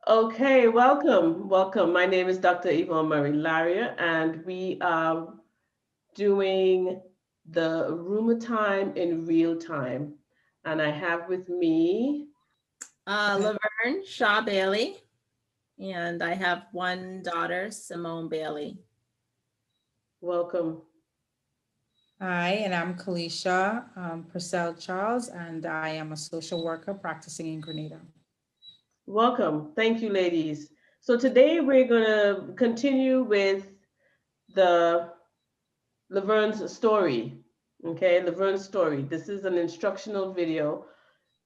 Okay, welcome, welcome. My name is Dr. Yvonne Murray Laria, and we are doing the rumor time in real time. And I have with me, Laverne Shaw Bailey, and I have one daughter, Simone Bailey. welcome. Hi, and I'm Kalisha Purcell Charles, and I am a social worker practicing in Grenada. Welcome. Thank you, ladies. So today we're going to continue with the Laverne's story. Okay, Laverne's story. This is an instructional video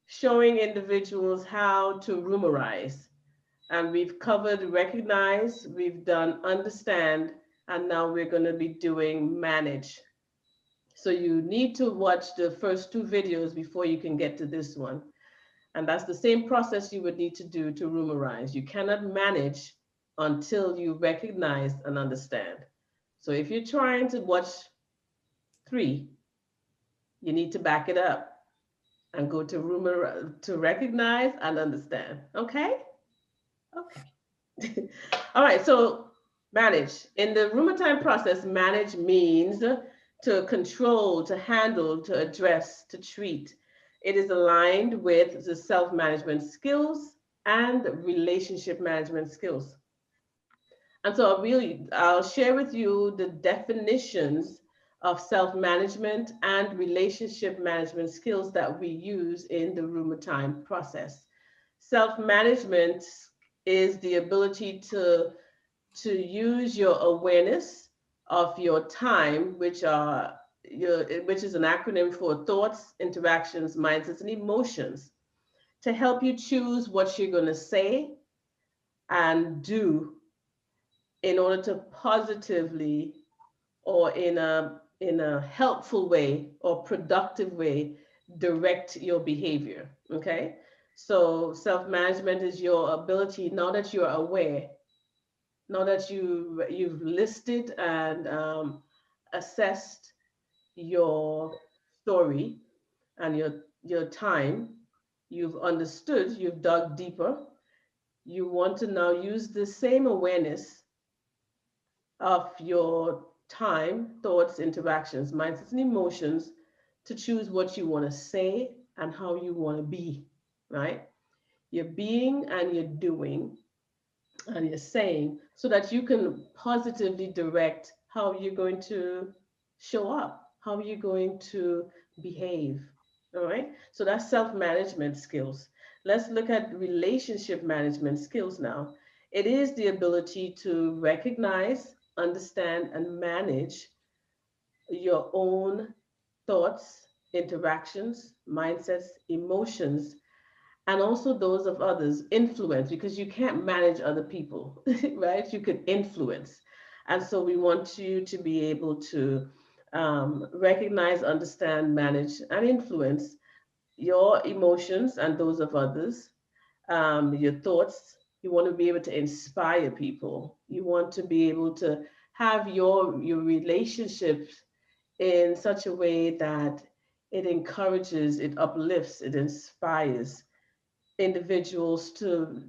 showing individuals how to rumorize. And we've covered recognize, we've done understand, and now we're going to be doing manage. So you need to watch the first two videos before you can get to this one. And that's the same process you would need to do to rumorize. You cannot manage until you recognize and understand. So if you're trying to watch three, you need to back it up and go to rumor to recognize and understand. Okay? Okay. All right, so manage. In the rumor time process, manage means to control, to handle, to address, to treat. It is aligned with the self-management skills and relationship management skills. And so I'll share with you the definitions of self-management and relationship management skills that we use in the rumor time process. Self-management is the ability to use your awareness of your time, which is an acronym for thoughts, interactions, mindsets, and emotions, to help you choose what you're going to say and do in order to positively or in a helpful way or productive way direct your behavior. Okay, so self-management is your ability, now that you're aware, now that you've listed and assessed your story and your time, you've understood, you've dug deeper, you want to now use the same awareness of your time, thoughts, interactions, mindsets, and emotions to choose what you want to say and how you want to be, right? You're being and you're doing and you're saying so that you can positively direct how you're going to show up, how you're going to behave. All right. So that's self management skills. Let's look at relationship management skills now. It is the ability to recognize, understand, and manage your own thoughts, interactions, mindsets, emotions, and also those of others, influence, because you can't manage other people. Right? You could influence. And so we want you to be able to recognize, understand, manage, and influence your emotions and those of others, your thoughts. You want to be able to inspire people. You want to be able to have your relationships in such a way that it encourages, it uplifts, it inspires individuals to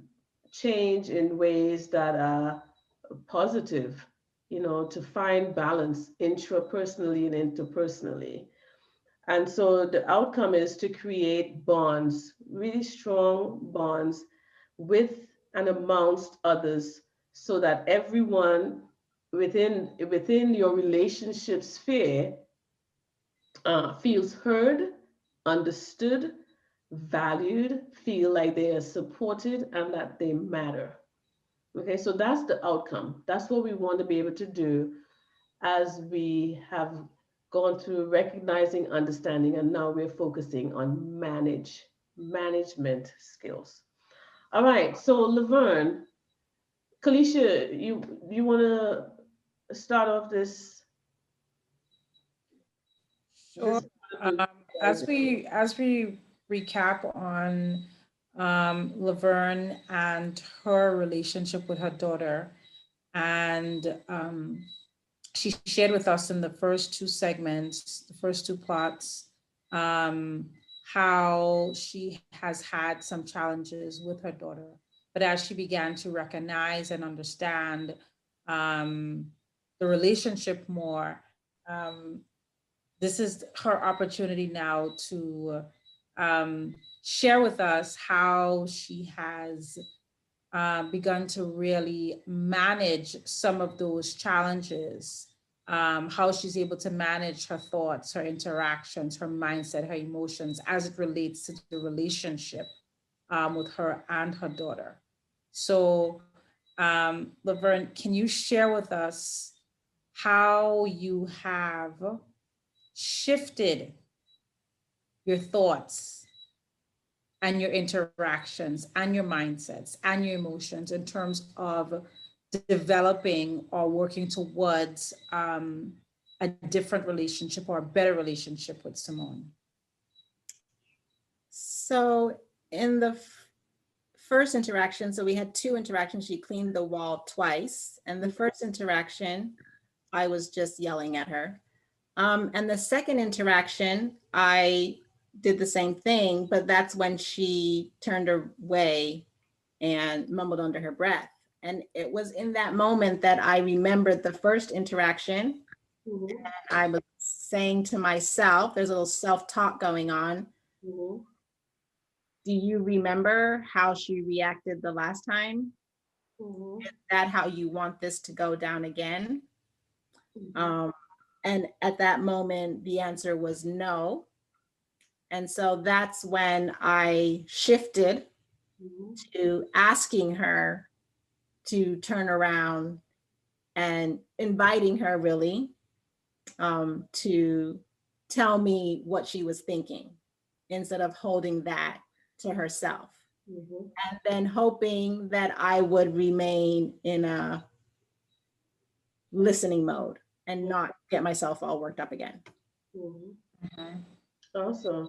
change in ways that are positive, to find balance intrapersonally and interpersonally. And so the outcome is to create bonds, really strong bonds with and amongst others, so that everyone within your relationship sphere feels heard, understood, valued, feel like they are supported and that they matter. Okay, so that's the outcome. That's what we want to be able to do as we have gone through recognizing, understanding, and now we're focusing on management skills. All right, so Laverne, Kalisha, you want to start off Sure. this Um, as we recap on Laverne and her relationship with her daughter, and she shared with us in the first two segments, the first two plots, um, how she has had some challenges with her daughter. but as she began to recognize and understand the relationship more, this is her opportunity now to share with us how she has begun to really manage some of those challenges, how she's able to manage her thoughts, her interactions, her mindset, her emotions as it relates to the relationship with her and her daughter. So, Laverne, can you share with us how you have shifted your thoughts and your interactions and your mindsets and your emotions in terms of developing or working towards a different relationship or a better relationship with Simone? So in the first interaction, so we had two interactions. She cleaned the wall twice. And the first interaction, I was just yelling at her. And the second interaction, I did the same thing, but that's when she turned away and mumbled under her breath. And it was in that moment that I remembered the first interaction. Mhm. And I was saying to myself, there's a little self-talk going on. Mhm. Do you remember how she reacted the last time? Mhm. Is that how you want this to go down again? Mhm. And at that moment, the answer was no. And so that's when I shifted Mhm. to asking her to turn around and inviting her really to tell me what she was thinking instead of holding that to herself. Mhm. And then hoping that I would remain in a listening mode and not get myself all worked up again. Mhm. Mhm. Awesome.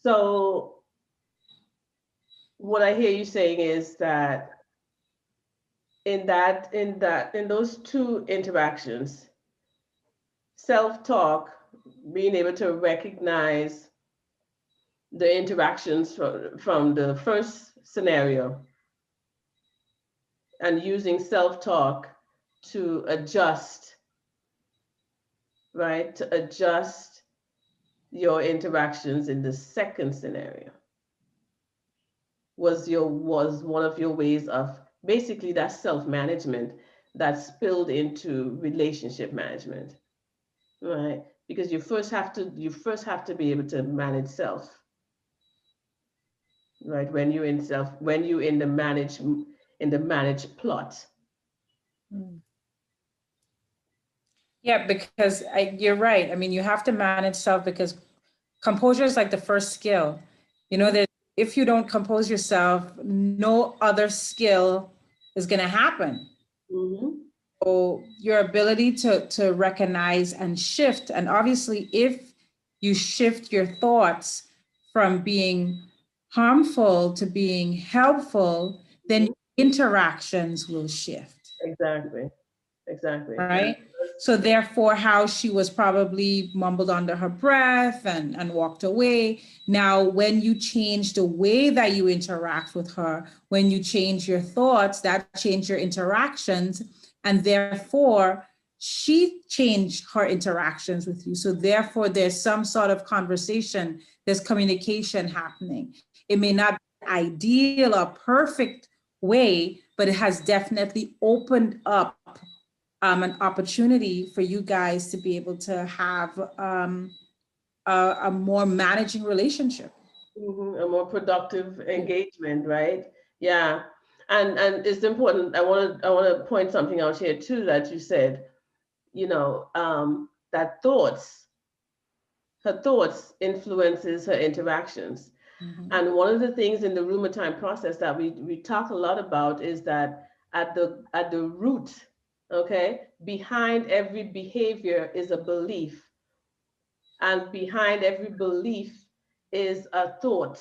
So what I hear you saying is that in those two interactions, self-talk, being able to recognize the interactions from the first scenario and using self-talk to adjust, right? To adjust your interactions in the second scenario was one of your ways of basically that self-management that spilled into relationship management, right? Because you first have to be able to manage self, right? When you're in the manage plot. Mm. Yeah, because you're right. I mean, you have to manage self because composure is like the first skill. You know that if you don't compose yourself, no other skill is going to happen. Mm-hmm. So your ability to recognize and shift, and obviously, if you shift your thoughts from being harmful to being helpful, then Mm-hmm. interactions will shift. Exactly. Exactly. Right. So therefore, how she was probably mumbled under her breath and walked away. Now, when you change the way that you interact with her, when you change your thoughts, that change your interactions, and therefore she changed her interactions with you. So therefore, there's some sort of conversation, there's communication happening. It may not be ideal or perfect way, but it has definitely opened up an opportunity for you guys to be able to have a more managing relationship. A more productive engagement, right? Yeah. And it's important. I want to point something out here too that you said, that her thoughts influences her interactions. Mhm. And one of the things in the RUMERTIME process that we talk a lot about is that at the root, okay, behind every behavior is a belief, and behind every belief is a thought.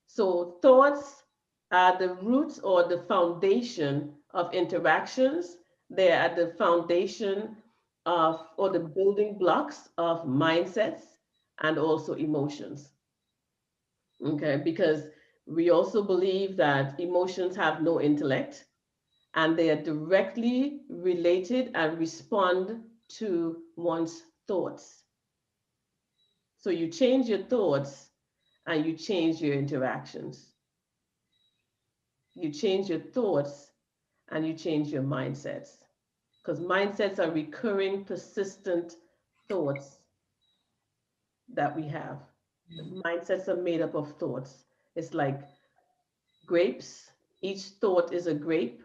So thoughts are the roots or the foundation of interactions. They're at the foundation of or the building blocks of mindsets and also emotions. Okay, because We also believe that emotions have no intellect and they are directly related and respond to one's thoughts. So you change your thoughts and you change your interactions. You change your thoughts and you change your mindsets. Because mindsets are recurring, persistent thoughts that we have. Mindsets are made up of thoughts. It's like grapes. Each thought is a grape,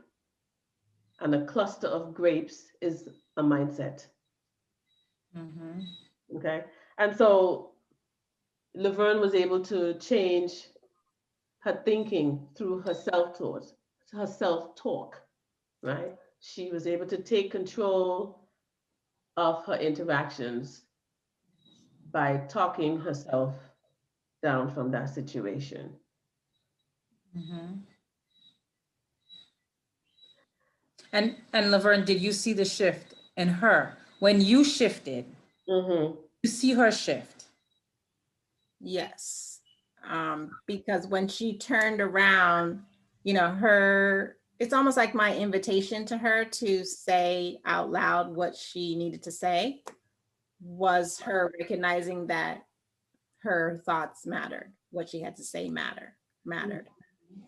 and a cluster of grapes is a mindset. Mhm. Okay. And so Laverne was able to change her thinking through her self-taught, her self-talk, right? She was able to take control of her interactions by talking herself down from that situation. Mhm. And Laverne, did you see the shift in her when you shifted? Mm-hmm. You see her shift. Yes. Because when she turned around, you know, her, it's almost like my invitation to her to say out loud what she needed to say was her recognizing that her thoughts mattered. What she had to say mattered.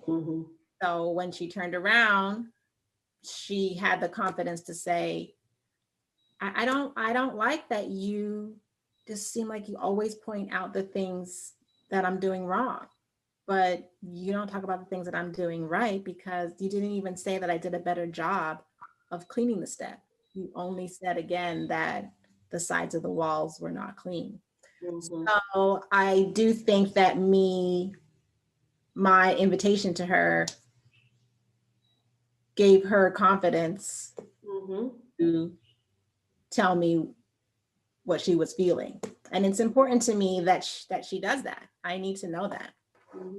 Mm-hmm. So when she turned around, she had the confidence to say, I don't like that you just seem like you always point out the things that I'm doing wrong, but you don't talk about the things that I'm doing right because you didn't even say that I did a better job of cleaning the step. You only said again that the sides of the walls were not clean. Mm-hmm. So I do think that my invitation to her gave her confidence Mm-hmm. to tell me what she was feeling. And it's important to me that she does that. I need to know that. Mm-hmm.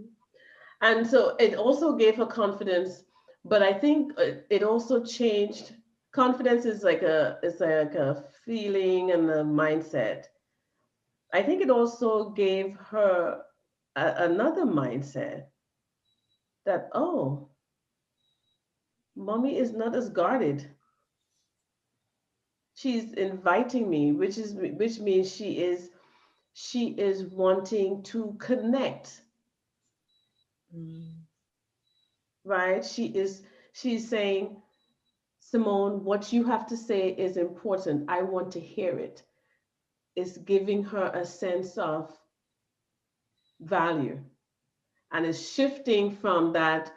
And so it also gave her confidence, but I think it also changed. Confidence is like a feeling and a mindset. I think it also gave her another mindset that, oh, mommy is not as guarded. She's inviting me, which means she is wanting to connect, Mm. right? She's saying, Simone, what you have to say is important. I want to hear it. It's giving her a sense of value and is shifting from that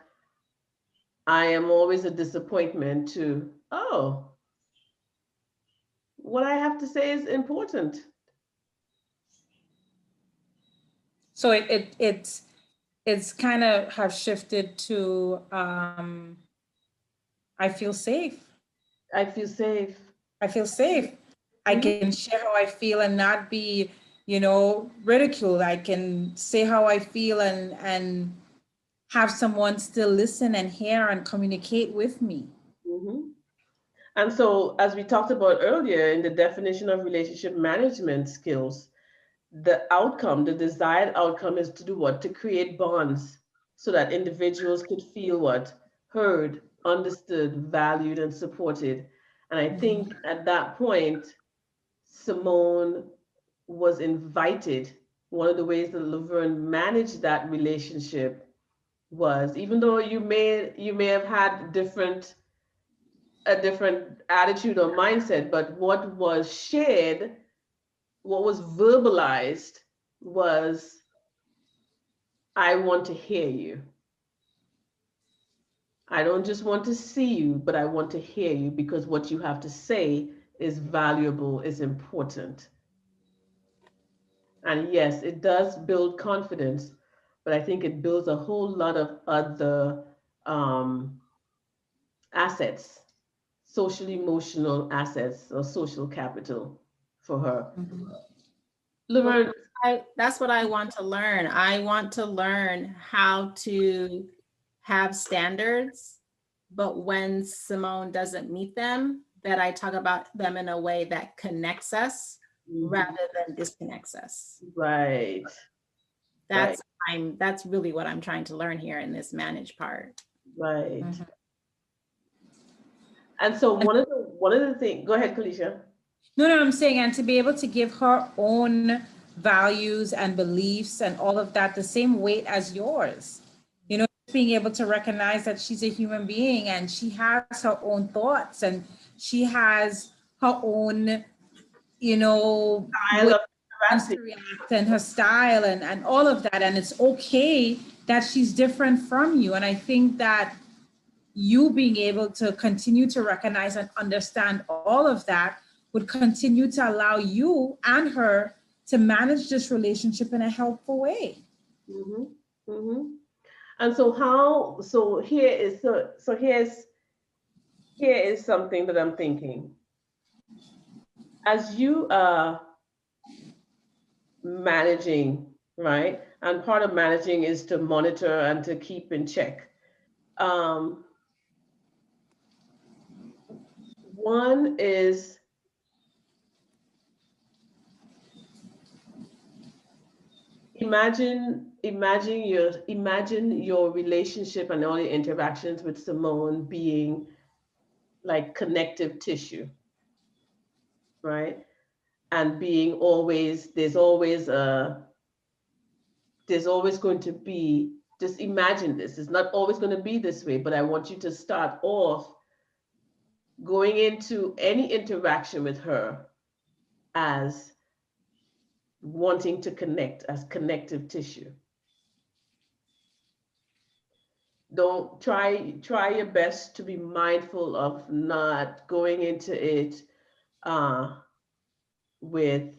I am always a disappointment to, oh, what I have to say is important. So it's kind of have shifted to I feel safe. I feel safe. I feel safe. I Mhm. can share how I feel and not be, ridiculed. I can say how I feel and have someone still listen and hear and communicate with me. Mhm. And so, as we talked about earlier in the definition of relationship management skills, the outcome, the desired outcome is to do what? To create bonds so that individuals could feel what? Heard, understood, valued, and supported. And I think at that point, Simone was invited. One of the ways that Laverne managed that relationship was, even though you may have had a different attitude or mindset, but what was shared, what was verbalized was, I want to hear you. I don't just want to see you, but I want to hear you because what you have to say is valuable, is important. And yes, it does build confidence, but I think it builds a whole lot of other um, assets, social emotional assets or social capital for her. Well, Laverne, that's what I want to learn. I want to learn how to have standards, but when Simone doesn't meet them, that I talk about them in a way that connects us mhm, rather than disconnects us. right. That's that's really what I'm trying to learn here in this manage part. Right. Mhm. And so one of the things, go ahead, Kalisha. No, I'm saying, and to be able to give her own values and beliefs and all of that the same weight as yours. You know, being able to recognize that she's a human being and she has her own thoughts and she has her own, you know, Style way of she wants to interacting. react and her style and all of that. And it's okay that she's different from you. And I think that you being able to continue to recognize and understand all of that would continue to allow you and her to manage this relationship in a helpful way. Mm-hmm. Mm-hmm. And so how, so here is, here is something that I'm thinking. As you are managing, right? And part of managing is to monitor and to keep in check. Um, one is imagine your relationship and all your interactions with Simone being like connective tissue, right? And being always, there's always going to be, just imagine this, it's not always going to be this way, but I want you to start off going into any interaction with her as wanting to connect, as connective tissue. Don't try your best to be mindful of not going into it uh, with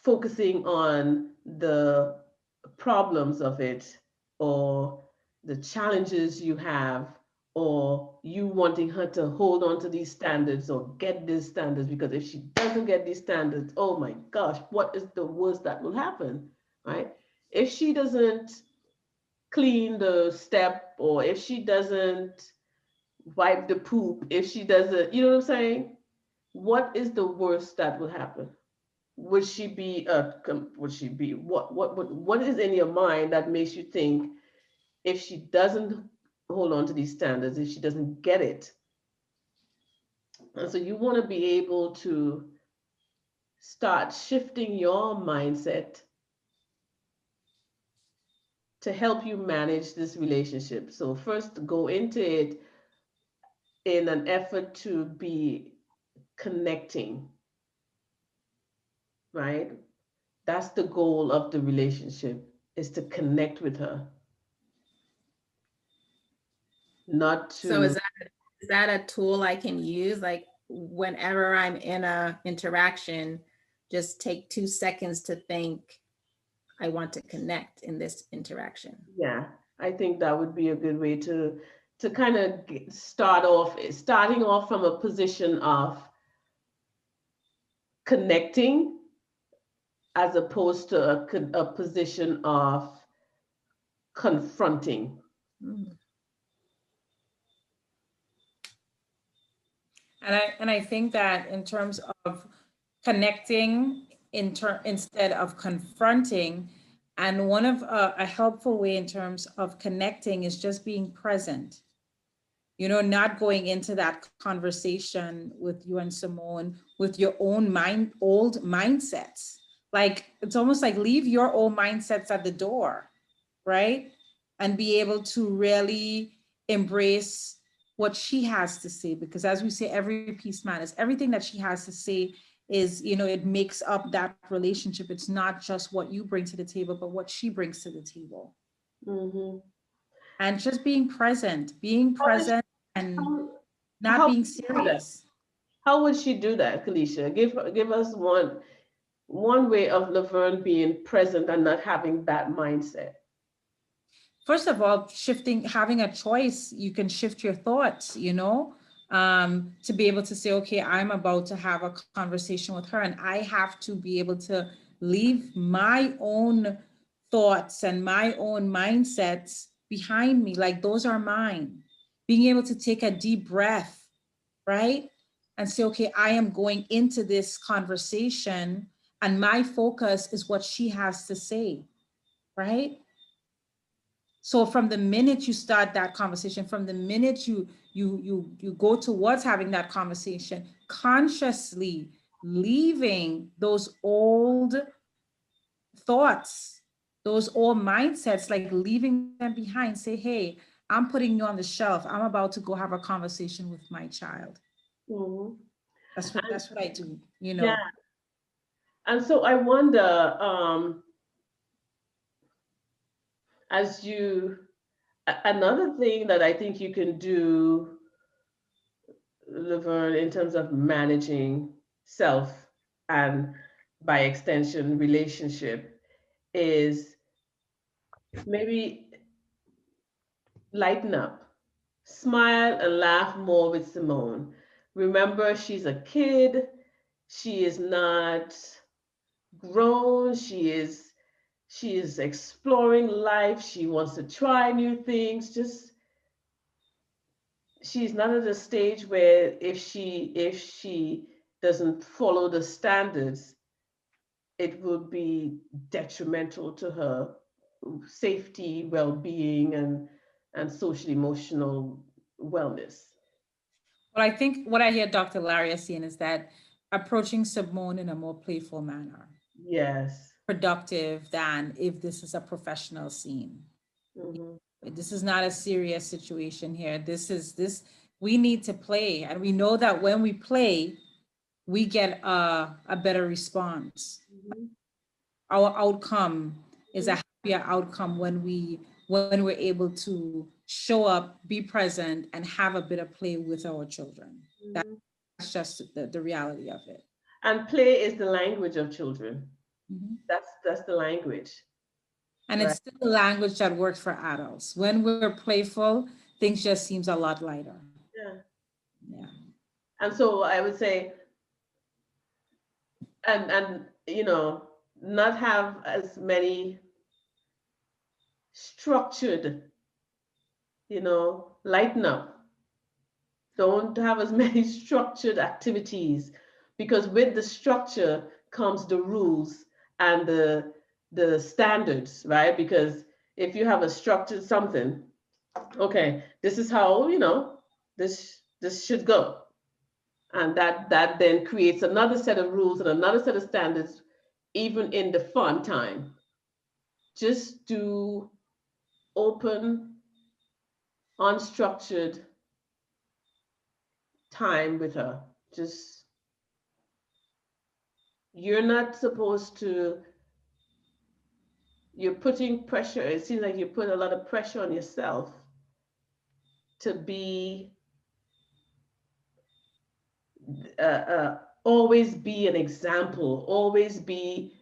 focusing on the problems of it or the challenges you have or you wanting her to hold on to these standards or get these standards, because if she doesn't get these standards, oh my gosh, what is the worst that will happen, right? If she doesn't clean the step, or if she doesn't wipe the poop, if she doesn't, you know what I'm saying? What is the worst that will happen? Would she be what is in your mind that makes you think if she doesn't hold on to these standards, if she doesn't get it? And so you want to be able to start shifting your mindset to help you manage this relationship. So first go into it in an effort to be connecting, right? That's the goal of the relationship, is to connect with her, not So to. is that a tool I can use? Like whenever I'm in a interaction, just take 2 seconds to think, I want to connect in this interaction. Yeah, I think that would be a good way to kind of starting off from a position of connecting as opposed to a position of confronting. Mm. And I think that in terms of connecting instead of confronting, and one of a helpful way in terms of connecting is just being present. You know, not going into that conversation with you and Simone with your own old mindsets. Like, it's almost like leave your old mindsets at the door, right? And be able to really embrace what she has to say, because as we say, every piece matters. Everything that she has to say is, you know, it makes up that relationship. It's not just what you bring to the table, but what she brings to the table. Mm-hmm. And just being present and How, not how would being she do that? serious. How would she do that, Kalisha? Give us one way of Laverne being present and not having that mindset. First of all, having a choice, you can shift your thoughts, you know, to be able to say, okay, I'm about to have a conversation with her and I have to be able to leave my own thoughts and my own mindsets behind me. Like, those are mine. Being able to take a deep breath, right? And say, okay, I am going into this conversation and my focus is what she has to say. right? So from the minute you start that conversation, from the minute you go towards having that conversation, consciously leaving those old thoughts, those old mindsets, like leaving them behind. Say, hey, I'm putting you on the shelf. I'm about to go have a conversation with my child. Mhm. That's what I do, you Yeah. know. And so I wonder, as you, another thing that I think you can do, Laverne, in terms of managing self and by extension relationship, is maybe lighten up, smile and laugh more with Simone. Remember, she's a kid. She is not grown. She is exploring life. She wants to try new things. Just she's not at a stage where if she doesn't follow the standards, it would be detrimental to her safety, well-being, and social emotional wellness. Well, I think what I hear Dr. Laria saying is that approaching Simone in a more playful manner, Yes. productive than if this is a professional scene. Hmm. This is not a serious situation here. This we need to play, and we know that when we play, we get a better response. Hmm. Our outcome is a happier outcome when we're able to show up, be present, and have a bit of play with our children. Hmm. That's just the reality of it. And play is the language of children. Mhm. That's the language, And right? it's still a language that works for adults. When we're playful, things just seems a lot lighter. Yeah. Yeah. And so I would say, and not have as many structured, lighten up. Don't have as many structured activities, because with the structure comes the rules and the standards, right? Because if you have a structured something, okay, this is how, this should go. And that then creates another set of rules and another set of standards, even in the fun time. Just do open, unstructured time with her. Just, you're not supposed to, you're putting pressure. It seems like you put a lot of pressure on yourself to be, always be an example, always be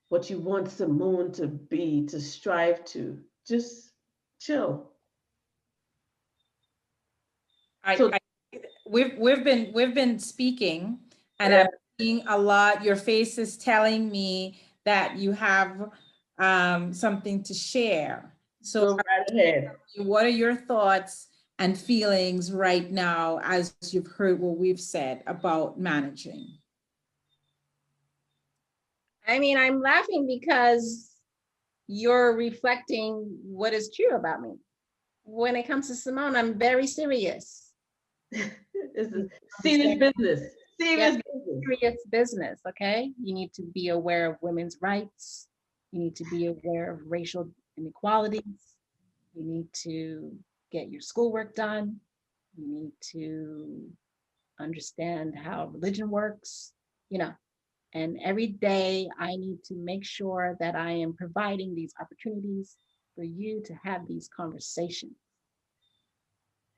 what you want Simone to be, to strive to. Just chill. I, So, I we've been speaking, and yeah, I'm seeing a lot. Your face is telling me that you have something to share. So go right ahead. what are your thoughts and feelings right now as you've heard what we've said about managing? I mean, I'm laughing because you're reflecting what is true about me. When it comes to Simone, I'm very serious. This is serious Understand? business. Yes, Serious business. serious business, okay? You need to be aware of women's rights. You need to be aware of racial inequalities. You need to get your schoolwork done. You need to understand how religion works, you know. And every day I need to make sure that I am providing these opportunities for you to have these conversations.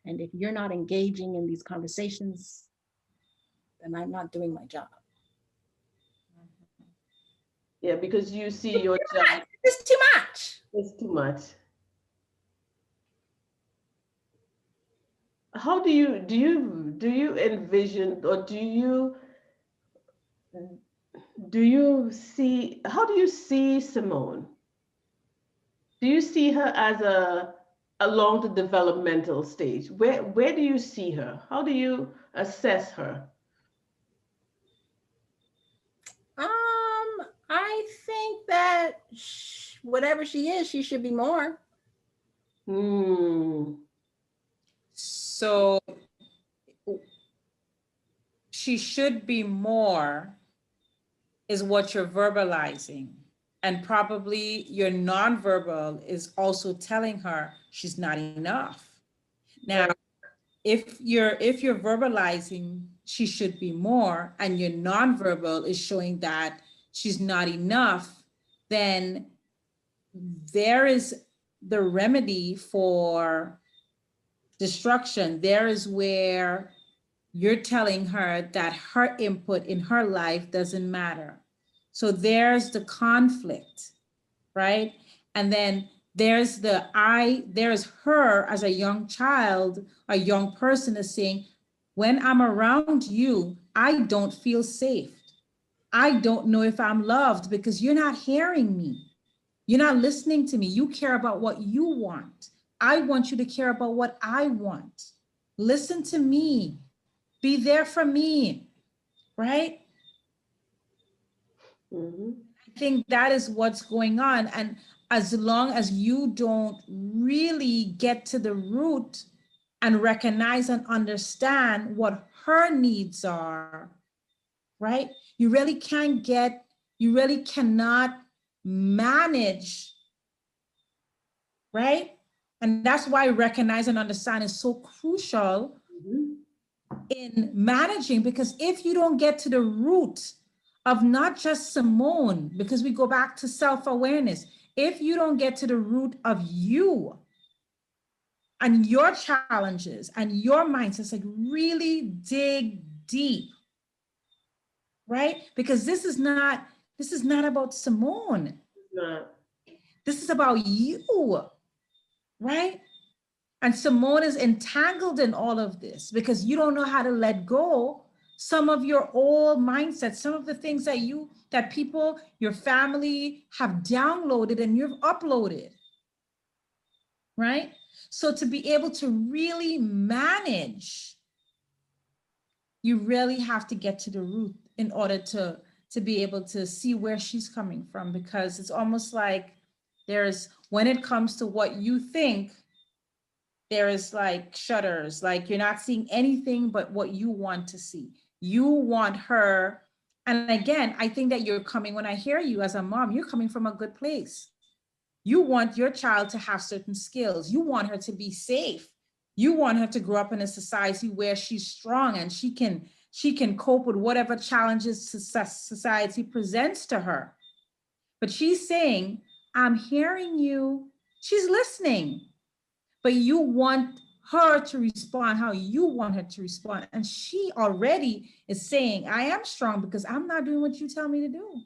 And if you're not engaging in these conversations, then I'm not doing my job. Yeah, because you see your job It's too much. is too much. How do you envision, or do you see, how do you see Simone? Do you see her as along the developmental stage? Where do you see her? How do you assess her? I think that whatever she is, she should be more. So she should be more is what you're verbalizing. And probably your nonverbal is also telling her she's not enough. Now, if you're verbalizing she should be more and your nonverbal is showing that she's not enough, then there is the remedy for destruction. There is where you're telling her that her input in her life doesn't matter. So there's the conflict, right? And then there's there's her as a young child, a young person is saying, when I'm around you, I don't feel safe. I don't know if I'm loved because you're not hearing me. You're not listening to me. You care about what you want. I want you to care about what I want. Listen to me. Be there for me, right? I think that is what's going on. And as long as you don't really get to the root and recognize and understand what her needs are, right? You really cannot manage, right? And that's why recognize and understand is so crucial in managing, because if you don't get to the root of not just Simone, because we go back to self-awareness, if you don't get to the root of you and your challenges and your mindsets, like really dig deep, right? Because this is not about Simone. No. This is about you, right? And Simone is entangled in all of this because you don't know how to let go some of your old mindsets, some of the things that people, your family have downloaded and you've uploaded, right? So to be able to really manage, you really have to get to the root in order to be able to see where she's coming from, because it's almost like when it comes to what you think, there is like shutters, like you're not seeing anything but what you want to see. You want her. And again, I think that when I hear you as a mom, you're coming from a good place. You want your child to have certain skills. You want her to be safe. You want her to grow up in a society where she's strong and she can cope with whatever challenges society presents to her. But she's saying, I'm hearing you. She's listening. But you want her to respond how you want her to respond. And she already is saying, I am strong because I'm not doing what you tell me to do.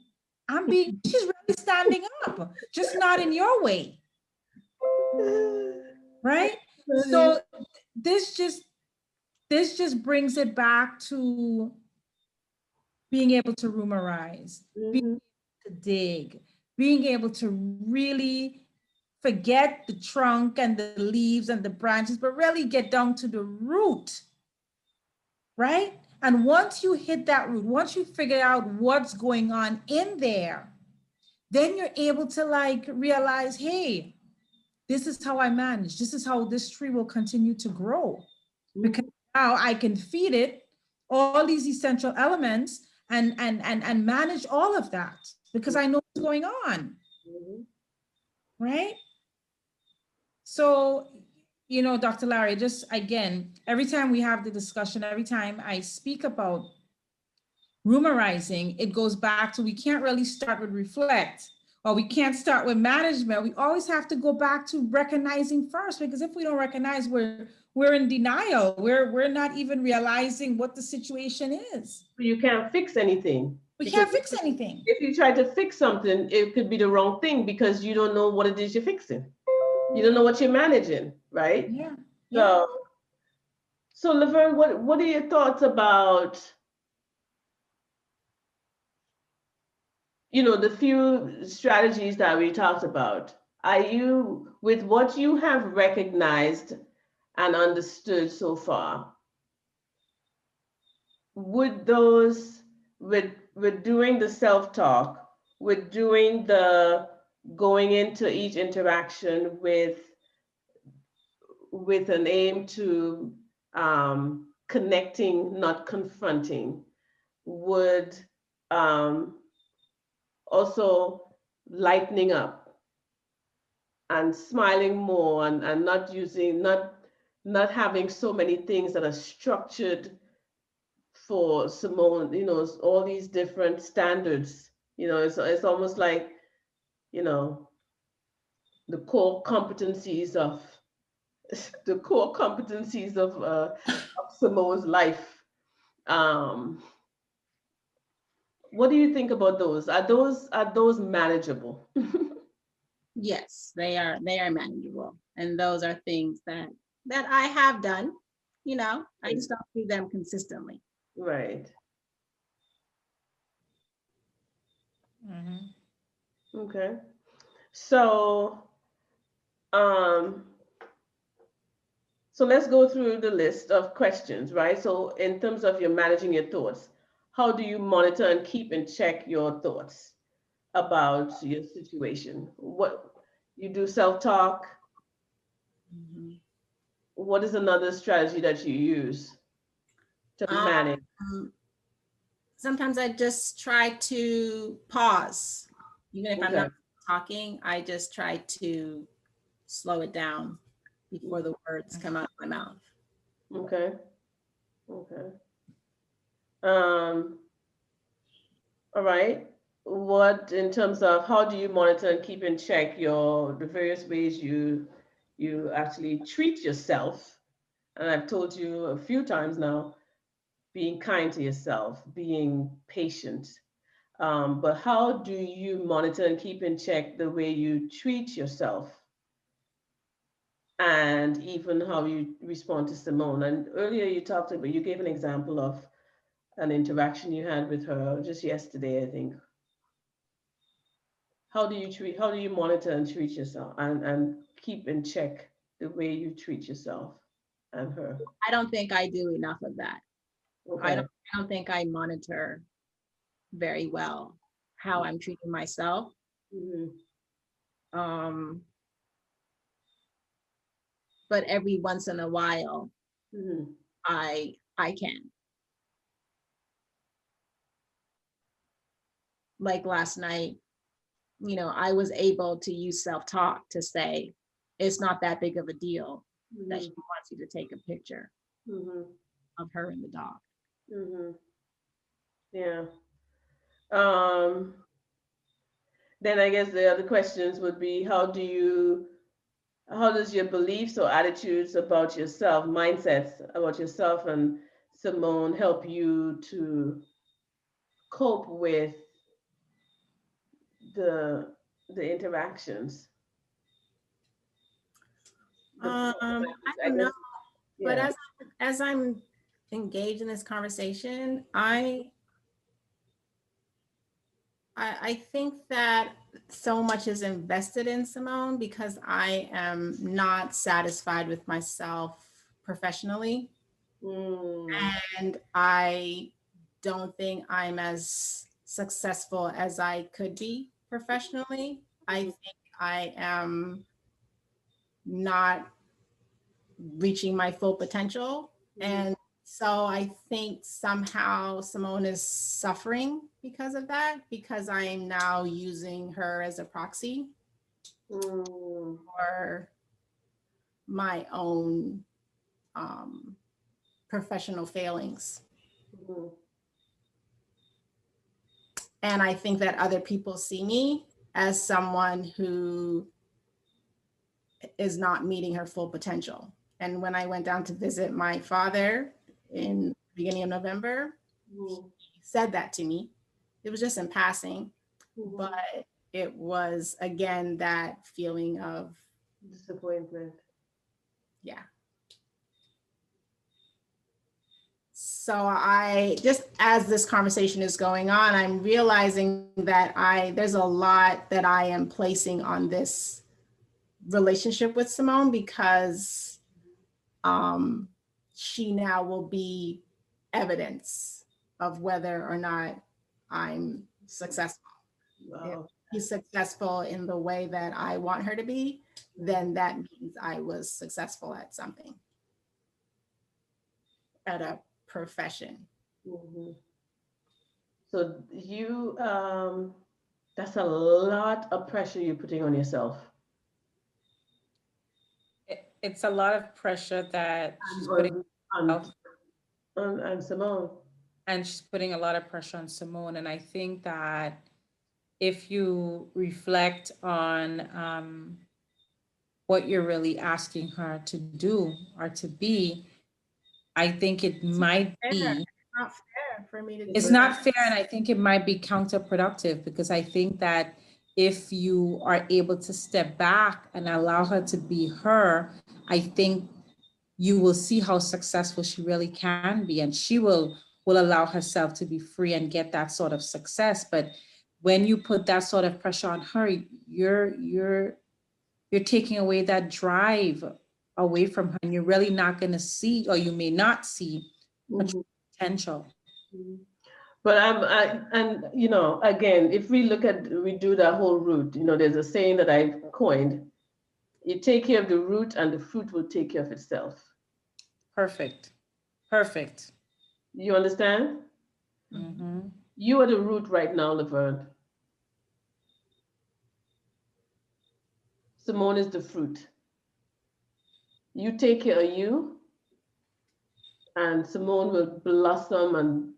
She's really standing up, just not in your way. Right? So this just brings it back to being able to rumorize, being able to dig, being able to really forget the trunk and the leaves and the branches, but really get down to the root, right? And once you hit that root, once you figure out what's going on in there, then you're able to like realize, hey, this is how I manage. This is how this tree will continue to grow. Because now I can feed it all these essential elements and manage all of that because I know what's going on, right? So, Dr. Larry, just again, every time we have the discussion, every time I speak about rumerizing, it goes back to we can't really start with reflect, or we can't start with management. We always have to go back to recognizing first, because if we don't recognize, we're in denial. We're not even realizing what the situation is. You can't fix anything. We can't fix anything. If you try to fix something, it could be the wrong thing because you don't know what it is you're fixing. You don't know what you're managing, right? Yeah. So Laverne, what are your thoughts about, the few strategies that we talked about? Are you, with what you have recognized and understood so far, would those, with doing the self-talk, with doing the going into each interaction with an aim to connecting, not confronting, would also lightening up and smiling more, and not using, not having so many things that are structured for Simone, all these different standards. It's almost like, you know, the core competencies of the core competencies of Simone's life. Um, what do you think about those? Are those manageable? Yes, they are manageable. And those are things that I have done, I just don't do them consistently. Right. Mhm. Okay. So, um, so let's go through the list of questions, right? So in terms of your managing your thoughts, how do you monitor and keep in check your thoughts about your situation? What you do, self-talk? Mhm. What is another strategy that you use to manage? Um, Sometimes I just try to pause. Even if I'm Okay. not talking, I just try to slow it down before the words come out of my mouth. Okay. Okay. Um, all right. What, in terms of how do you monitor and keep in check the various ways you actually treat yourself? And I've told you a few times now, being kind to yourself, being patient. But how do you monitor and keep in check the way you treat yourself, and even how you respond to Simone? And earlier you gave an example of an interaction you had with her just yesterday, I think. How do you monitor and treat yourself, and keep in check the way you treat yourself and her? I don't think I do enough of that. I Okay. don't, I don't think I monitor very well how I'm treating myself. Hmm. Um, but every once in a while, Hmm. I can. Like last night, I was able to use self-talk to say, it's not that big of a deal that she Hmm. wants you to take a picture Hmm. of her and the dog. Hmm. Yeah. Um, then I guess the other questions would be, how does your beliefs or attitudes about yourself, mindsets about yourself and Simone, help you to cope with the the interactions? I I don't know, guess, but yeah. as I'm engaged in this conversation, I think that so much is invested in Simone because I am not satisfied with myself professionally. Mm, And I don't think I'm as successful as I could be professionally. I mhm, think I am not reaching my full potential. mhm, And so I think somehow Simone is suffering because of that, because I'm now using her as a proxy mm, for my own um, professional failings. mhm, And I think that other people see me as someone who is not meeting her full potential. And when I went down to visit my father in the beginning of November, mhm, he said that to me. It was just in passing, but mhm. it was again that feeling of, Disappointment. yeah. So I just, as this conversation is going on, I'm realizing that there's a lot that I am placing on this relationship with Simone because um, she now will be evidence of whether or not I'm successful. If Wow. be successful in the way that I want her to be, then that means I was successful at something, at a profession. Mhm. So you, that's a lot of pressure you're putting on yourself. It's a lot of pressure that she's putting And, on and, herself, and Simone. and she's putting a lot of pressure on Simone. And I think that if you reflect on what you're really asking her to do or to be, I think it might be, It's not fair for me to do it's that. not fair. And I think it might be counterproductive, because I think that if you are able to step back and allow her to be her, I think you will see how successful she really can be, and she will allow herself to be free and get that sort of success. But when you put that sort of pressure on her, you're taking away that drive away from her, and you're really not going to see, or you may not see, her true potential. But and again, if we do that whole route, there's a saying that I've coined: you take care of the root and the fruit will take care of itself. Perfect. Perfect. You understand? Mm-hmm. You are the root right now, Laverne. Simone is the fruit. You take care of you, and Simone will blossom and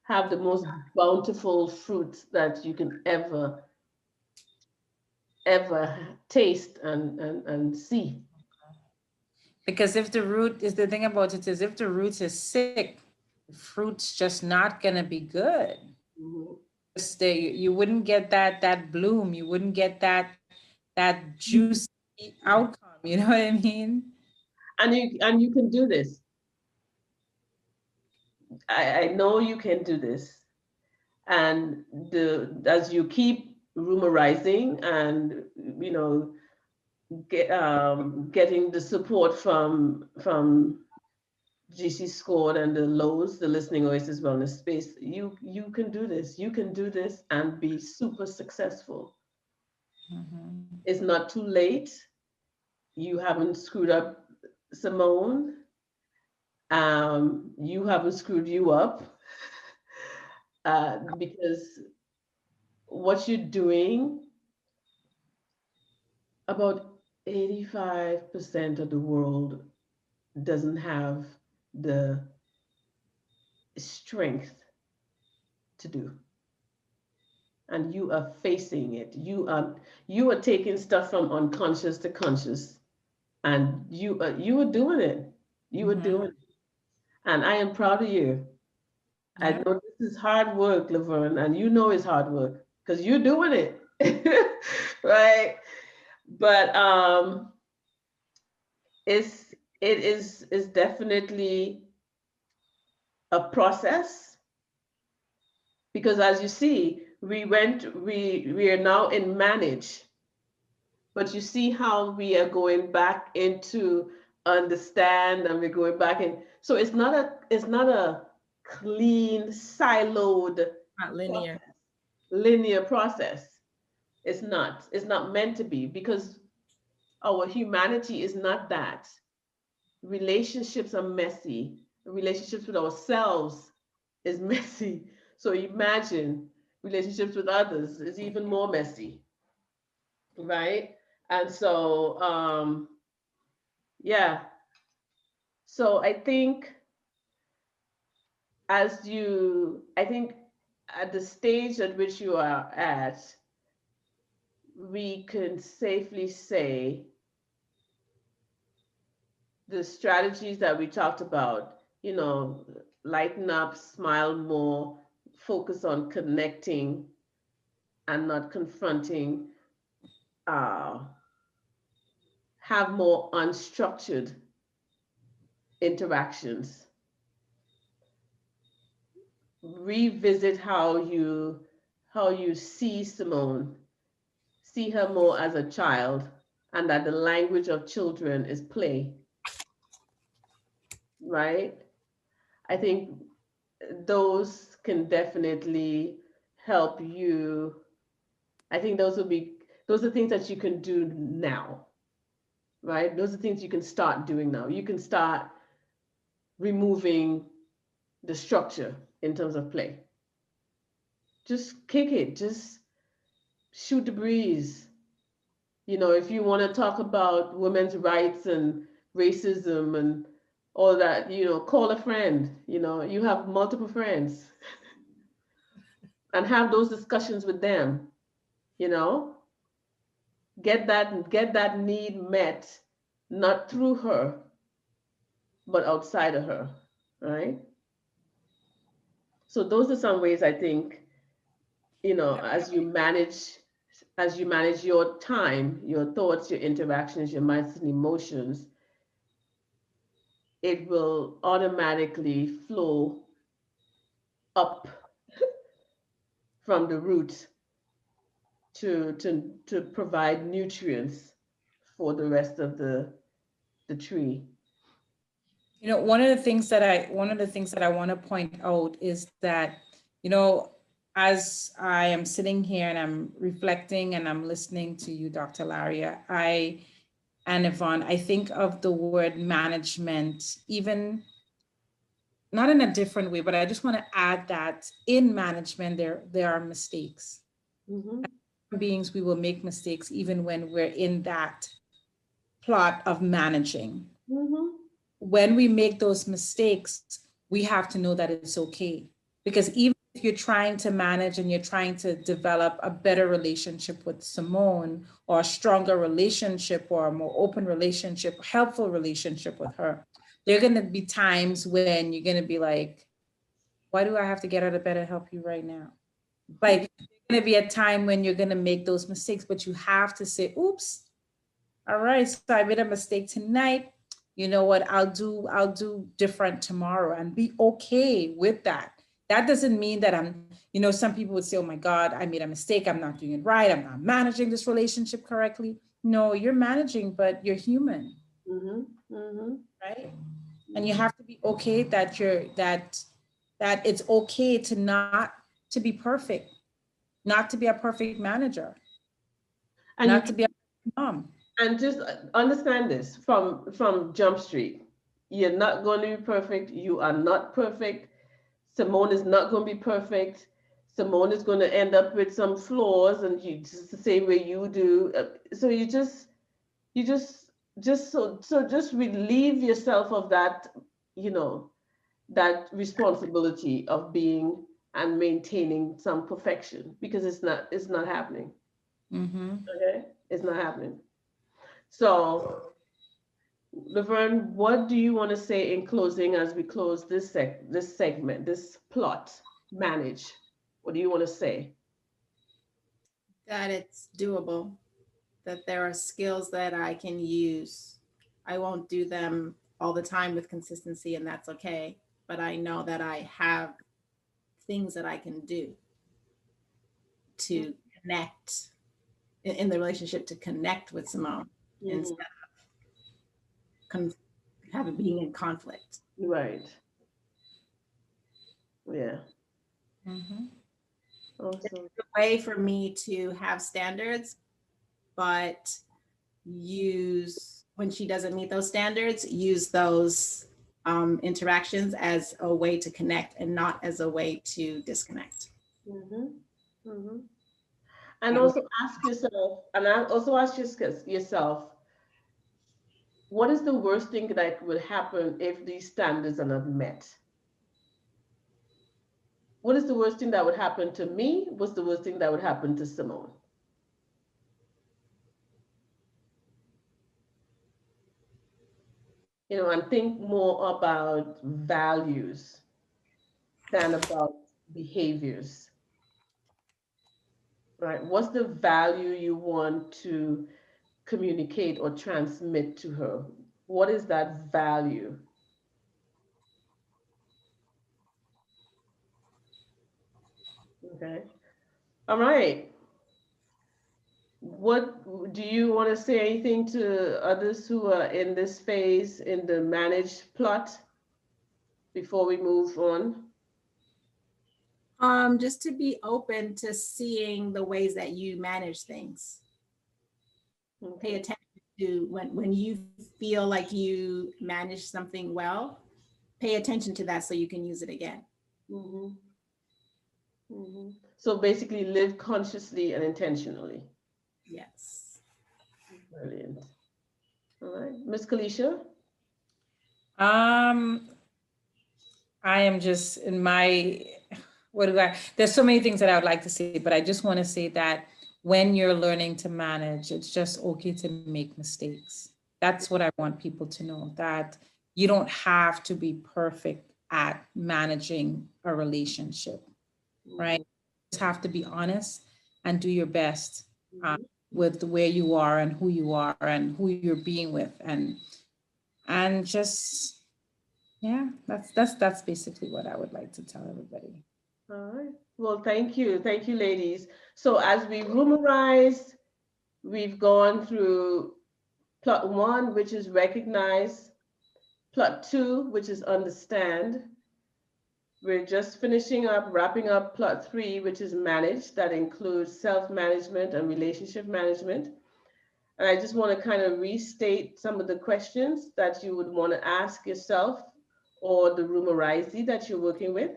have the most bountiful fruit that you can ever taste and see. Because if the root is, the thing about it is, if the root is sick, the fruit's just not gonna be good. Mhm. You wouldn't get that bloom. You wouldn't get that juicy outcome. You know what I mean? And you can do this. I know you can do this. And as you keep rumorizing and getting the support from GC Scored and the Lowe's, the Listening Oasis Wellness Space, you can do this. You can do this and be super successful. Mm-hmm. It's not too late. You haven't screwed up Simone. You haven't screwed you up, because what you're doing, about 85% of the world doesn't have the strength to do. And you are facing it. You are taking stuff from unconscious to conscious, and you are doing it. You are Mm-hmm. doing it. And I am proud of you. I Yeah. know this is hard work, Laverne, and you know it's hard work because you're doing it. Right? But it is definitely a process, because as you see, we are now in manage, but you see how we are going back into understand, and we're going back in. So it's not a clean, siloed Not linear. process, linear process. It's not meant to be, because our humanity is not that. Relationships are messy. Relationships with ourselves is messy. So imagine relationships with others is even more messy, right? And so, yeah. So I think at the stage at which you are at, we can safely say the strategies that we talked about, lighten up, smile more, focus on connecting and not confronting, uh, have more unstructured interactions. Revisit how you see Simone, see her more as a child, and that the language of children is play, right? I think those can definitely help you I think those are things that you can do now, right? Those are things you can start doing now. You can start removing the structure in terms of play. Just kick it, just shoot the breeze. If you want to talk about women's rights and racism and all that, call a friend. You have multiple friends and have those discussions with them. You know, get that need met, not through her, but outside of her, right? So those are some ways I think, as you manage your time, your thoughts, your interactions, your minds and emotions, it will automatically flow up from the root to provide nutrients for the rest of the tree. One of the things that I want to point out is that, you know, as I am sitting here and I'm reflecting and I'm listening to you, Dr. Laria, and Yvonne, I think of the word management, even not in a different way, but I just want to add that in management, there are mistakes. Mm-hmm. Beings, we will make mistakes even when we're in that plot of managing. Mm-hmm. When we make those mistakes, we have to know that it's okay. Because even if you're trying to manage and you're trying to develop a better relationship with Simone, or a stronger relationship, or a more open relationship, helpful relationship with her, there are going to be times when you're going to be like, why do I have to get out of bed and help you right now? Like, there's going to be a time when you're going to make those mistakes, but you have to say, oops, all right, so I made a mistake tonight. You know what? I'll do different tomorrow, and be okay with that. That doesn't mean that some people would say, oh my God, I made a mistake. I'm not doing it right. I'm not managing this relationship correctly. No, you're managing, but you're human, Mm-hmm. Mm-hmm. right? And you have to be okay that that it's okay to not to be perfect, not to be a perfect manager, And you not to be a mom. and just understand this from Jump Street. You're not going to be perfect. You are not perfect. Simone is not going to be perfect. Simone is going to end up with some flaws, and you just the same way you do. So you just relieve yourself of that, you know, that responsibility of being and maintaining some perfection, because it's not happening. Mm-hmm. Okay, it's not happening. So, Laverne, what do you want to say in closing as we close this segment, this plot, manage? What do you want to say? That it's doable, that there are skills that I can use. I won't do them all the time with consistency, and that's okay. But I know that I have things that I can do to connect in the relationship, to connect with Simone Mhm. instead of having being in conflict. Right. Yeah. Mm-hmm. Awesome. A way for me to have standards, but use when she doesn't meet those standards, use those interactions as a way to connect and not as a way to disconnect. Mm-hmm. Mm-hmm. And also ask yourself, what is the worst thing that would happen if these standards are not met? What is the worst thing that would happen to me? What's the worst thing that would happen to Simone? And think more about values than about behaviors, right? What's the value you want to communicate or transmit to her? What is that value? Okay. All right. What do you want to say anything to others who are in this phase in the managed plot before we move on? Just to be open to seeing the ways that you manage things. Pay Okay. attention to when you feel like you manage something well, pay attention to that so you can use it again. Mhm. Mhm. So basically, live consciously and intentionally. Yes. Brilliant. All right, Miss Kalisha. Um, I am just in my, what do I, there's so many things that I would like to say, but I just want to say that when you're learning to manage, it's just okay to make mistakes. That's what I want people to know, that you don't have to be perfect at managing a relationship, right? Mhm. You just have to be honest and do your best Mhm. with where you are and who you are and who you're being with, and just, yeah, that's basically what I would like to tell everybody. All right. Well, thank you, ladies. So as we rumorize, we've gone through plot one, which is recognize, plot two, which is understand. We're just finishing up, wrapping up plot three, which is manage. That includes self-management and relationship management. And I just want to kind of restate some of the questions that you would want to ask yourself or the rumorizer that you're working with.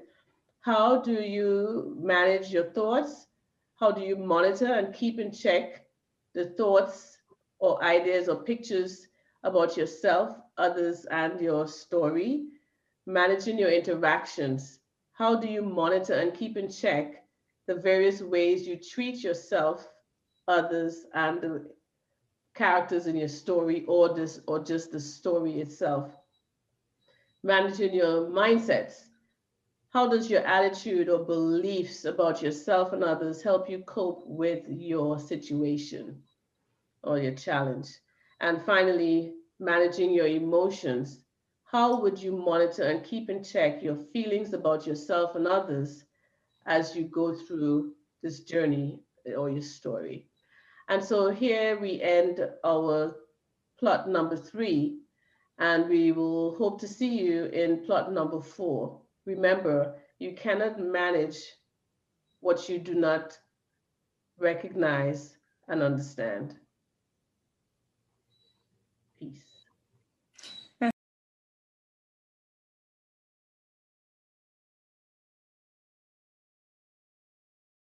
How do you manage your thoughts? How do you monitor and keep in check the thoughts or ideas or pictures about yourself, others, and your story? Managing your interactions. How do you monitor and keep in check the various ways you treat yourself, others, and the characters in your story, or just the story itself? Managing your mindsets. How does your attitude or beliefs about yourself and others help you cope with your situation or your challenge? And finally, managing your emotions. How would you monitor and keep in check your feelings about yourself and others as you go through this journey or your story? And so here we end our plot number three, and we will hope to see you in plot number four. Remember, you cannot manage what you do not recognize and understand.